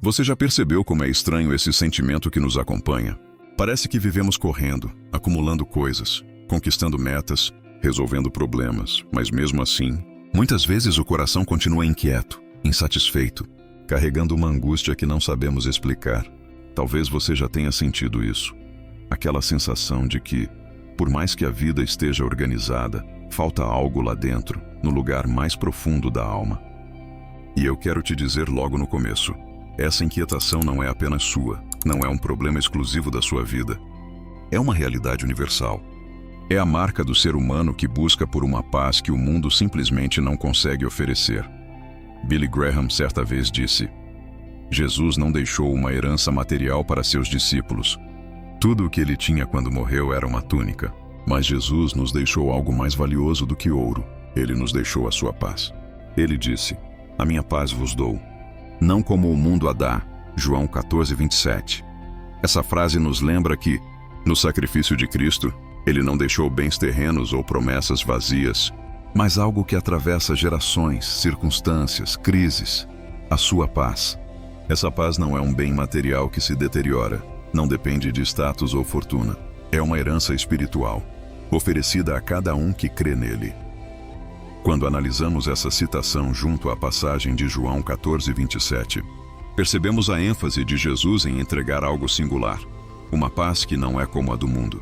Você já percebeu como é estranho esse sentimento que nos acompanha? Parece que vivemos correndo, acumulando coisas, conquistando metas, resolvendo problemas, mas mesmo assim, muitas vezes o coração continua inquieto, insatisfeito, carregando uma angústia que não sabemos explicar. Talvez você já tenha sentido isso. Aquela sensação de que, por mais que a vida esteja organizada, falta algo lá dentro, no lugar mais profundo da alma. E eu quero te dizer logo no começo, essa inquietação não é apenas sua, não é um problema exclusivo da sua vida. É uma realidade universal. É a marca do ser humano que busca por uma paz que o mundo simplesmente não consegue oferecer. Billy Graham certa vez disse: Jesus não deixou uma herança material para seus discípulos. Tudo o que ele tinha quando morreu era uma túnica. Mas Jesus nos deixou algo mais valioso do que ouro. Ele nos deixou a sua paz. Ele disse: a minha paz vos dou, não como o mundo a dá. João 14:27. Essa frase nos lembra que, no sacrifício de Cristo, ele não deixou bens terrenos ou promessas vazias, mas algo que atravessa gerações, circunstâncias, crises. A sua paz. Essa paz não é um bem material que se deteriora, não depende de status ou fortuna. É uma herança espiritual, oferecida a cada um que crê nele. Quando analisamos essa citação junto à passagem de João 14:27, percebemos a ênfase de Jesus em entregar algo singular, uma paz que não é como a do mundo.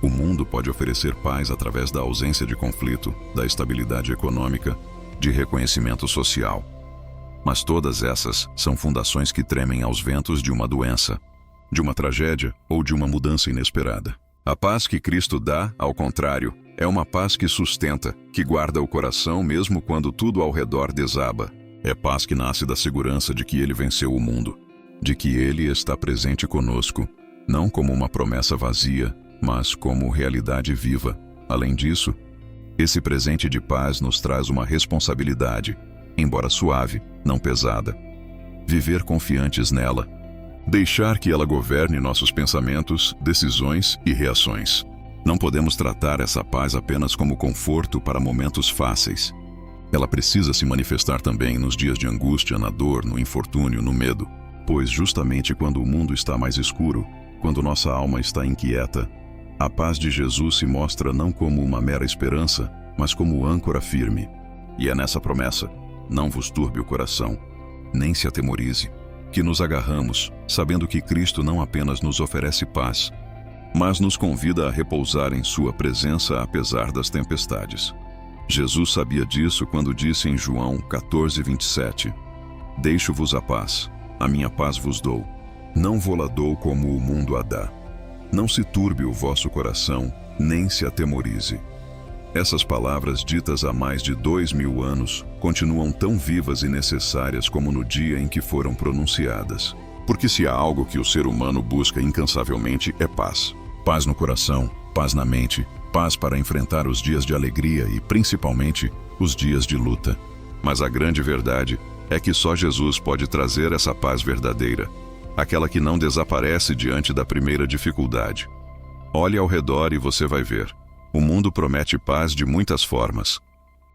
O mundo pode oferecer paz através da ausência de conflito, da estabilidade econômica, de reconhecimento social. Mas todas essas são fundações que tremem aos ventos de uma doença, de uma tragédia ou de uma mudança inesperada. A paz que Cristo dá, ao contrário, é uma paz que sustenta, que guarda o coração mesmo quando tudo ao redor desaba. É paz que nasce da segurança de que Ele venceu o mundo, de que Ele está presente conosco, não como uma promessa vazia, mas como realidade viva. Além disso, esse presente de paz nos traz uma responsabilidade, embora suave, não pesada. Viver confiantes nela. Deixar que ela governe nossos pensamentos, decisões e reações. Não podemos tratar essa paz apenas como conforto para momentos fáceis. Ela precisa se manifestar também nos dias de angústia, na dor, no infortúnio, no medo. Pois justamente quando o mundo está mais escuro, quando nossa alma está inquieta, a paz de Jesus se mostra não como uma mera esperança, mas como âncora firme. E é nessa promessa, não vos turbe o coração, nem se atemorize, que nos agarramos, sabendo que Cristo não apenas nos oferece paz, mas nos convida a repousar em sua presença apesar das tempestades. Jesus sabia disso quando disse em João 14:27, Deixo-vos a paz, a minha paz vos dou, não vô-la dou como o mundo a dá. Não se turbe o vosso coração, nem se atemorize. Essas palavras ditas há mais de 2000 anos continuam tão vivas e necessárias como no dia em que foram pronunciadas. Porque se há algo que o ser humano busca incansavelmente é paz. Paz no coração, paz na mente, paz para enfrentar os dias de alegria e, principalmente, os dias de luta. Mas a grande verdade é que só Jesus pode trazer essa paz verdadeira, aquela que não desaparece diante da primeira dificuldade. Olhe ao redor e você vai ver. O mundo promete paz de muitas formas.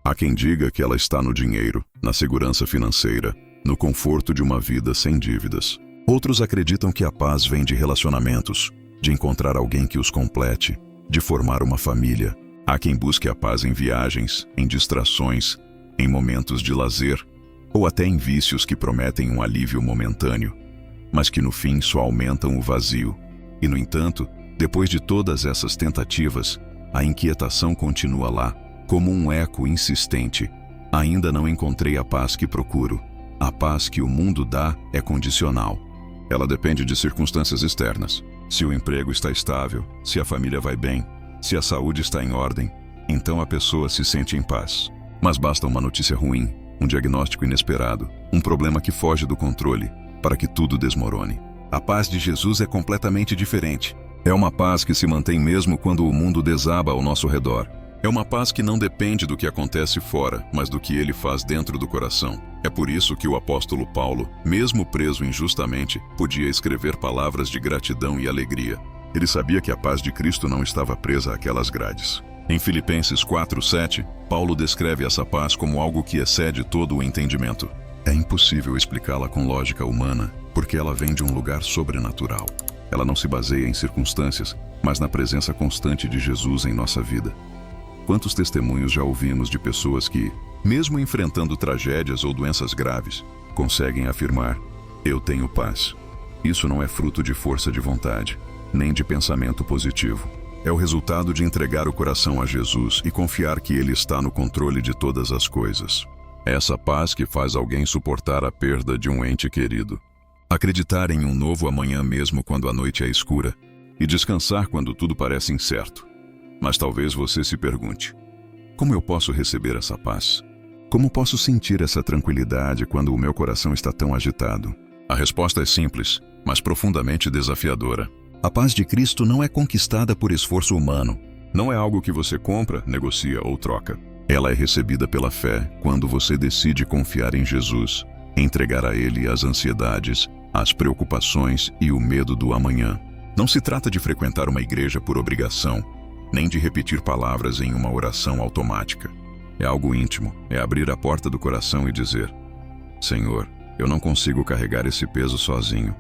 Há quem diga que ela está no dinheiro, na segurança financeira, no conforto de uma vida sem dívidas. Outros acreditam que a paz vem de relacionamentos, de encontrar alguém que os complete, de formar uma família. Há quem busque a paz em viagens, em distrações, em momentos de lazer, ou até em vícios que prometem um alívio momentâneo, mas que no fim só aumentam o vazio. E, no entanto, depois de todas essas tentativas, a inquietação continua lá, como um eco insistente. Ainda não encontrei a paz que procuro. A paz que o mundo dá é condicional. Ela depende de circunstâncias externas. Se o emprego está estável, se a família vai bem, se a saúde está em ordem, então a pessoa se sente em paz. Mas basta uma notícia ruim, um diagnóstico inesperado, um problema que foge do controle, para que tudo desmorone. A paz de Jesus é completamente diferente. É uma paz que se mantém mesmo quando o mundo desaba ao nosso redor. É uma paz que não depende do que acontece fora, mas do que ele faz dentro do coração. É por isso que o apóstolo Paulo, mesmo preso injustamente, podia escrever palavras de gratidão e alegria. Ele sabia que a paz de Cristo não estava presa àquelas grades. Em Filipenses 4:7, Paulo descreve essa paz como algo que excede todo o entendimento. É impossível explicá-la com lógica humana, porque ela vem de um lugar sobrenatural. Ela não se baseia em circunstâncias, mas na presença constante de Jesus em nossa vida. Quantos testemunhos já ouvimos de pessoas que, mesmo enfrentando tragédias ou doenças graves, conseguem afirmar: eu tenho paz. Isso não é fruto de força de vontade, nem de pensamento positivo. É o resultado de entregar o coração a Jesus e confiar que Ele está no controle de todas as coisas. É essa paz que faz alguém suportar a perda de um ente querido, acreditar em um novo amanhã mesmo quando a noite é escura e descansar quando tudo parece incerto. Mas talvez você se pergunte: como eu posso receber essa paz? Como posso sentir essa tranquilidade quando o meu coração está tão agitado? A resposta é simples, mas profundamente desafiadora. A paz de Cristo não é conquistada por esforço humano. Não é algo que você compra, negocia ou troca. Ela é recebida pela fé quando você decide confiar em Jesus, entregar a Ele as ansiedades, as preocupações e o medo do amanhã. Não se trata de frequentar uma igreja por obrigação, nem de repetir palavras em uma oração automática. É algo íntimo, é abrir a porta do coração e dizer: Senhor, eu não consigo carregar esse peso sozinho.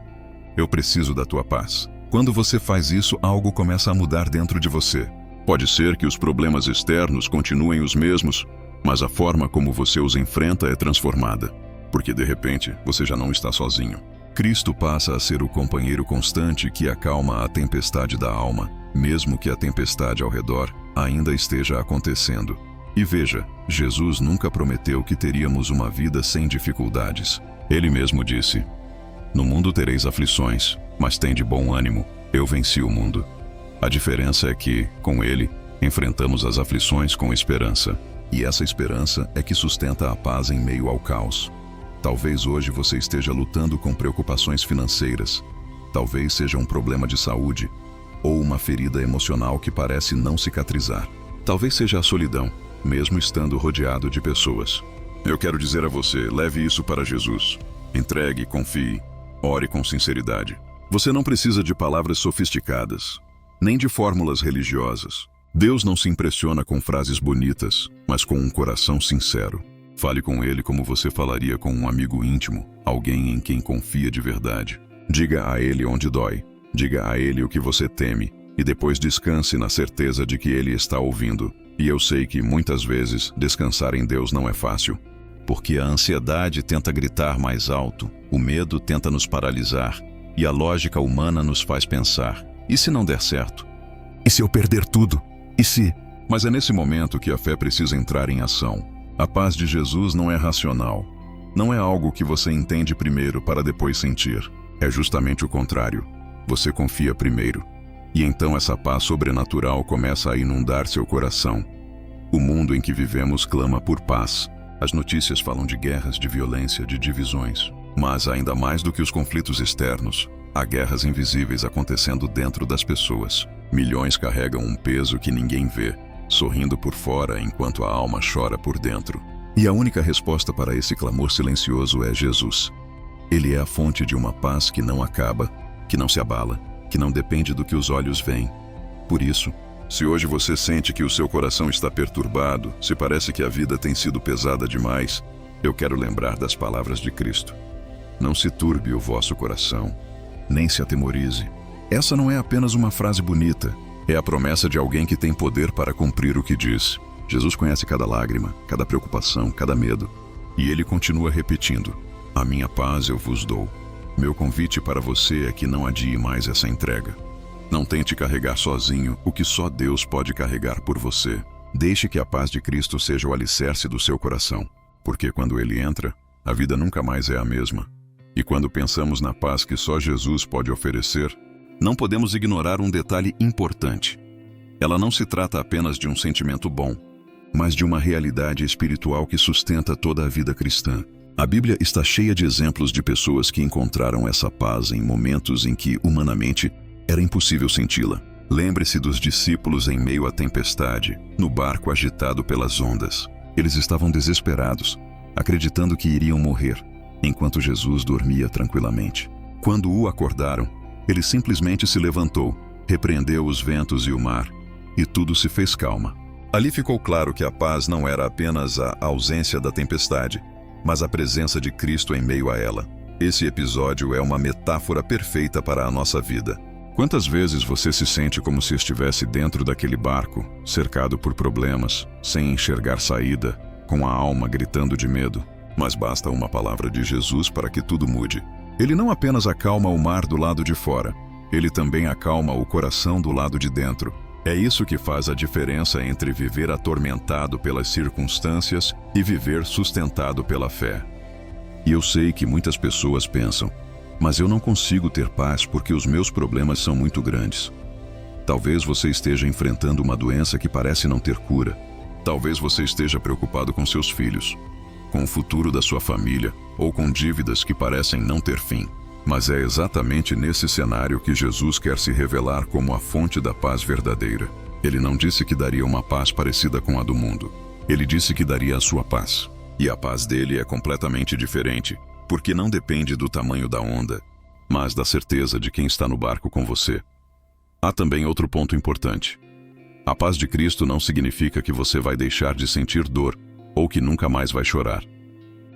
Eu preciso da Tua paz. Quando você faz isso, algo começa a mudar dentro de você. Pode ser que os problemas externos continuem os mesmos, mas a forma como você os enfrenta é transformada, porque de repente você já não está sozinho. Cristo passa a ser o companheiro constante que acalma a tempestade da alma, mesmo que a tempestade ao redor ainda esteja acontecendo. E veja, Jesus nunca prometeu que teríamos uma vida sem dificuldades. Ele mesmo disse: no mundo tereis aflições, mas tende bom ânimo, eu venci o mundo. A diferença é que, com Ele, enfrentamos as aflições com esperança. E essa esperança é que sustenta a paz em meio ao caos. Talvez hoje você esteja lutando com preocupações financeiras. Talvez seja um problema de saúde, ou uma ferida emocional que parece não cicatrizar. Talvez seja a solidão, mesmo estando rodeado de pessoas. Eu quero dizer a você, leve isso para Jesus. Entregue, confie, ore com sinceridade. Você não precisa de palavras sofisticadas, nem de fórmulas religiosas. Deus não se impressiona com frases bonitas, mas com um coração sincero. Fale com Ele como você falaria com um amigo íntimo, alguém em quem confia de verdade. Diga a Ele onde dói, diga a Ele o que você teme, e depois descanse na certeza de que Ele está ouvindo. E eu sei que, muitas vezes, descansar em Deus não é fácil, porque a ansiedade tenta gritar mais alto, o medo tenta nos paralisar, e a lógica humana nos faz pensar: e se não der certo? E se eu perder tudo? E se? Mas é nesse momento que a fé precisa entrar em ação. A paz de Jesus não é racional. Não é algo que você entende primeiro para depois sentir. É justamente o contrário. Você confia primeiro. E então essa paz sobrenatural começa a inundar seu coração. O mundo em que vivemos clama por paz. As notícias falam de guerras, de violência, de divisões. Mas ainda mais do que os conflitos externos, há guerras invisíveis acontecendo dentro das pessoas. Milhões carregam um peso que ninguém vê, sorrindo por fora enquanto a alma chora por dentro. E a única resposta para esse clamor silencioso é Jesus. Ele é a fonte de uma paz que não acaba, que não se abala, que não depende do que os olhos veem. Por isso, se hoje você sente que o seu coração está perturbado, se parece que a vida tem sido pesada demais, eu quero lembrar das palavras de Cristo. Não se turbe o vosso coração, nem se atemorize. Essa não é apenas uma frase bonita, é a promessa de alguém que tem poder para cumprir o que diz. Jesus conhece cada lágrima, cada preocupação, cada medo. E Ele continua repetindo: a minha paz eu vos dou. Meu convite para você é que não adie mais essa entrega. Não tente carregar sozinho o que só Deus pode carregar por você. Deixe que a paz de Cristo seja o alicerce do seu coração, porque quando Ele entra, a vida nunca mais é a mesma. E quando pensamos na paz que só Jesus pode oferecer, não podemos ignorar um detalhe importante. Ela não se trata apenas de um sentimento bom, mas de uma realidade espiritual que sustenta toda a vida cristã. A Bíblia está cheia de exemplos de pessoas que encontraram essa paz em momentos em que, humanamente, era impossível senti-la. Lembre-se dos discípulos em meio à tempestade, no barco agitado pelas ondas. Eles estavam desesperados, acreditando que iriam morrer, enquanto Jesus dormia tranquilamente. Quando o acordaram, ele simplesmente se levantou, repreendeu os ventos e o mar, e tudo se fez calma. Ali ficou claro que a paz não era apenas a ausência da tempestade, mas a presença de Cristo em meio a ela. Esse episódio é uma metáfora perfeita para a nossa vida. Quantas vezes você se sente como se estivesse dentro daquele barco, cercado por problemas, sem enxergar saída, com a alma gritando de medo? Mas basta uma palavra de Jesus para que tudo mude. Ele não apenas acalma o mar do lado de fora, ele também acalma o coração do lado de dentro. É isso que faz a diferença entre viver atormentado pelas circunstâncias e viver sustentado pela fé. E eu sei que muitas pessoas pensam, mas eu não consigo ter paz porque os meus problemas são muito grandes. Talvez você esteja enfrentando uma doença que parece não ter cura. Talvez você esteja preocupado com seus filhos, com o futuro da sua família ou com dívidas que parecem não ter fim. Mas é exatamente nesse cenário que Jesus quer se revelar como a fonte da paz verdadeira. Ele não disse que daria uma paz parecida com a do mundo. Ele disse que daria a sua paz. E a paz dele é completamente diferente, porque não depende do tamanho da onda, mas da certeza de quem está no barco com você. Há também outro ponto importante. A paz de Cristo não significa que você vai deixar de sentir dor ou que nunca mais vai chorar.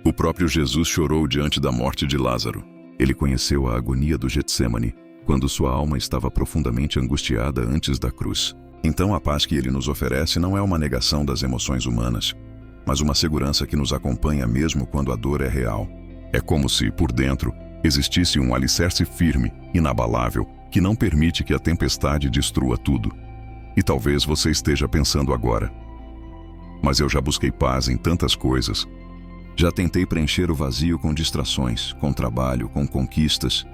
O próprio Jesus chorou diante da morte de Lázaro. Ele conheceu a agonia do Getsêmani, quando sua alma estava profundamente angustiada antes da cruz. Então a paz que ele nos oferece não é uma negação das emoções humanas, mas uma segurança que nos acompanha mesmo quando a dor é real. É como se, por dentro, existisse um alicerce firme, inabalável, que não permite que a tempestade destrua tudo. E talvez você esteja pensando agora: mas eu já busquei paz em tantas coisas. Já tentei preencher o vazio com distrações, com trabalho, com conquistas,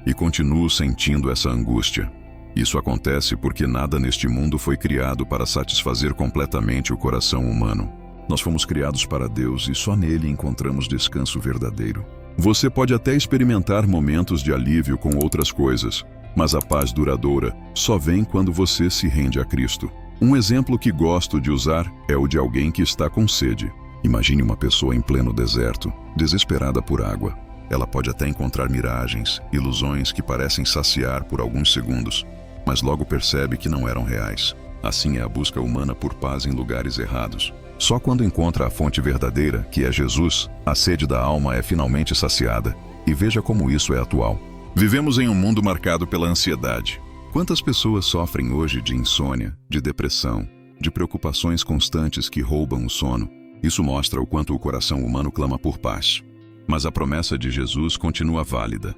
e continuo sentindo essa angústia. Isso acontece porque nada neste mundo foi criado para satisfazer completamente o coração humano. Nós fomos criados para Deus e só nele encontramos descanso verdadeiro. Você pode até experimentar momentos de alívio com outras coisas, mas a paz duradoura só vem quando você se rende a Cristo. Um exemplo que gosto de usar é o de alguém que está com sede. Imagine uma pessoa em pleno deserto, desesperada por água. Ela pode até encontrar miragens, ilusões que parecem saciar por alguns segundos, mas logo percebe que não eram reais. Assim é a busca humana por paz em lugares errados. Só quando encontra a fonte verdadeira, que é Jesus, a sede da alma é finalmente saciada. E veja como isso é atual. Vivemos em um mundo marcado pela ansiedade. Quantas pessoas sofrem hoje de insônia, de depressão, de preocupações constantes que roubam o sono? Isso mostra o quanto o coração humano clama por paz. Mas a promessa de Jesus continua válida.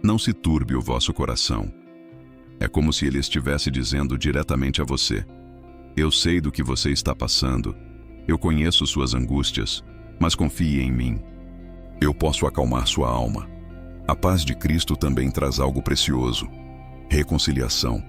Não se turbe o vosso coração. É como se ele estivesse dizendo diretamente a você: eu sei do que você está passando, eu conheço suas angústias, mas confie em mim. Eu posso acalmar sua alma. A paz de Cristo também traz algo precioso: reconciliação.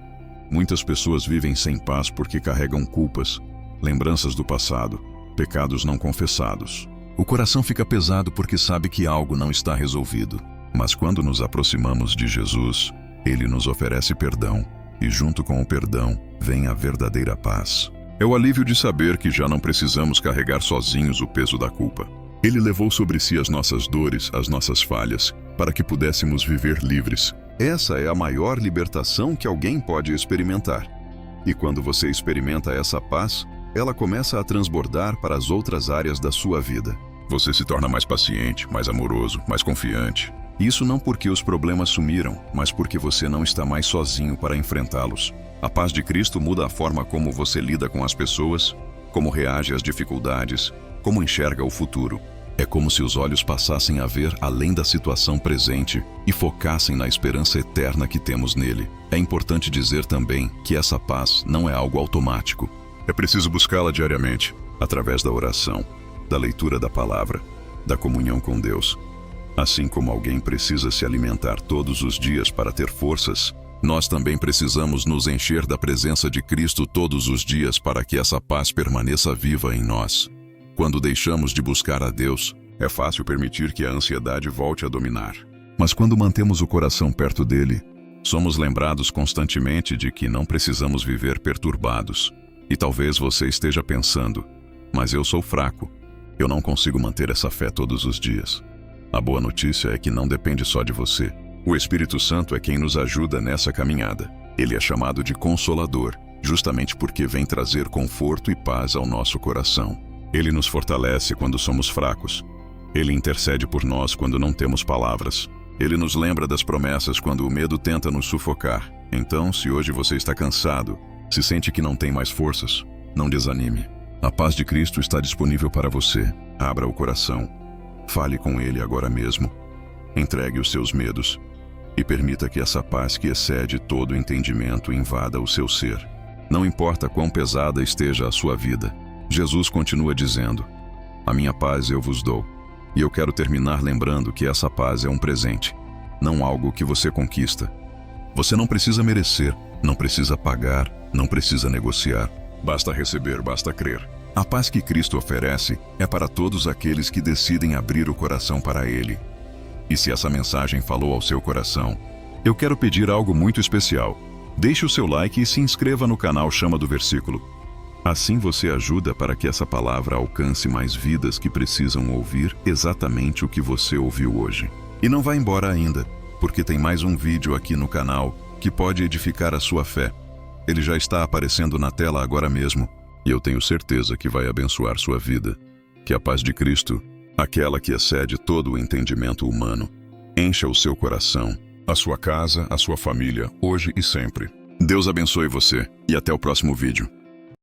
Muitas pessoas vivem sem paz porque carregam culpas, lembranças do passado, pecados não confessados. O coração fica pesado porque sabe que algo não está resolvido. Mas quando nos aproximamos de Jesus, ele nos oferece perdão, e junto com o perdão vem a verdadeira paz. É o alívio de saber que já não precisamos carregar sozinhos o peso da culpa. Ele levou sobre si as nossas dores, as nossas falhas, para que pudéssemos viver livres. Essa é a maior libertação que alguém pode experimentar. E quando você experimenta essa paz, ela começa a transbordar para as outras áreas da sua vida. Você se torna mais paciente, mais amoroso, mais confiante. Isso não porque os problemas sumiram, mas porque você não está mais sozinho para enfrentá-los. A paz de Cristo muda a forma como você lida com as pessoas, como reage às dificuldades, como enxerga o futuro. É como se os olhos passassem a ver além da situação presente e focassem na esperança eterna que temos nele. É importante dizer também que essa paz não é algo automático. É preciso buscá-la diariamente, através da oração, da leitura da palavra, da comunhão com Deus. Assim como alguém precisa se alimentar todos os dias para ter forças, nós também precisamos nos encher da presença de Cristo todos os dias para que essa paz permaneça viva em nós. Quando deixamos de buscar a Deus, é fácil permitir que a ansiedade volte a dominar. Mas quando mantemos o coração perto dele, somos lembrados constantemente de que não precisamos viver perturbados. E talvez você esteja pensando: mas eu sou fraco, eu não consigo manter essa fé todos os dias. A boa notícia é que não depende só de você. O Espírito Santo é quem nos ajuda nessa caminhada. Ele é chamado de Consolador, justamente porque vem trazer conforto e paz ao nosso coração. Ele nos fortalece quando somos fracos, Ele intercede por nós quando não temos palavras. Ele nos lembra das promessas quando o medo tenta nos sufocar. Então, se hoje você está cansado, se sente que não tem mais forças, não desanime. A paz de Cristo está disponível para você. Abra o coração. Fale com Ele agora mesmo. Entregue os seus medos e permita que essa paz que excede todo entendimento invada o seu ser. Não importa quão pesada esteja a sua vida, Jesus continua dizendo: "A minha paz eu vos dou." E eu quero terminar lembrando que essa paz é um presente, não algo que você conquista. Você não precisa merecer, não precisa pagar, não precisa negociar. Basta receber, basta crer. A paz que Cristo oferece é para todos aqueles que decidem abrir o coração para Ele. E se essa mensagem falou ao seu coração, eu quero pedir algo muito especial. Deixe o seu like e se inscreva no canal Chama do Versículo. Assim você ajuda para que essa palavra alcance mais vidas que precisam ouvir exatamente o que você ouviu hoje. E não vá embora ainda, porque tem mais um vídeo aqui no canal que pode edificar a sua fé. Ele já está aparecendo na tela agora mesmo, e eu tenho certeza que vai abençoar sua vida. Que a paz de Cristo, aquela que excede todo o entendimento humano, encha o seu coração, a sua casa, a sua família, hoje e sempre. Deus abençoe você, e até o próximo vídeo.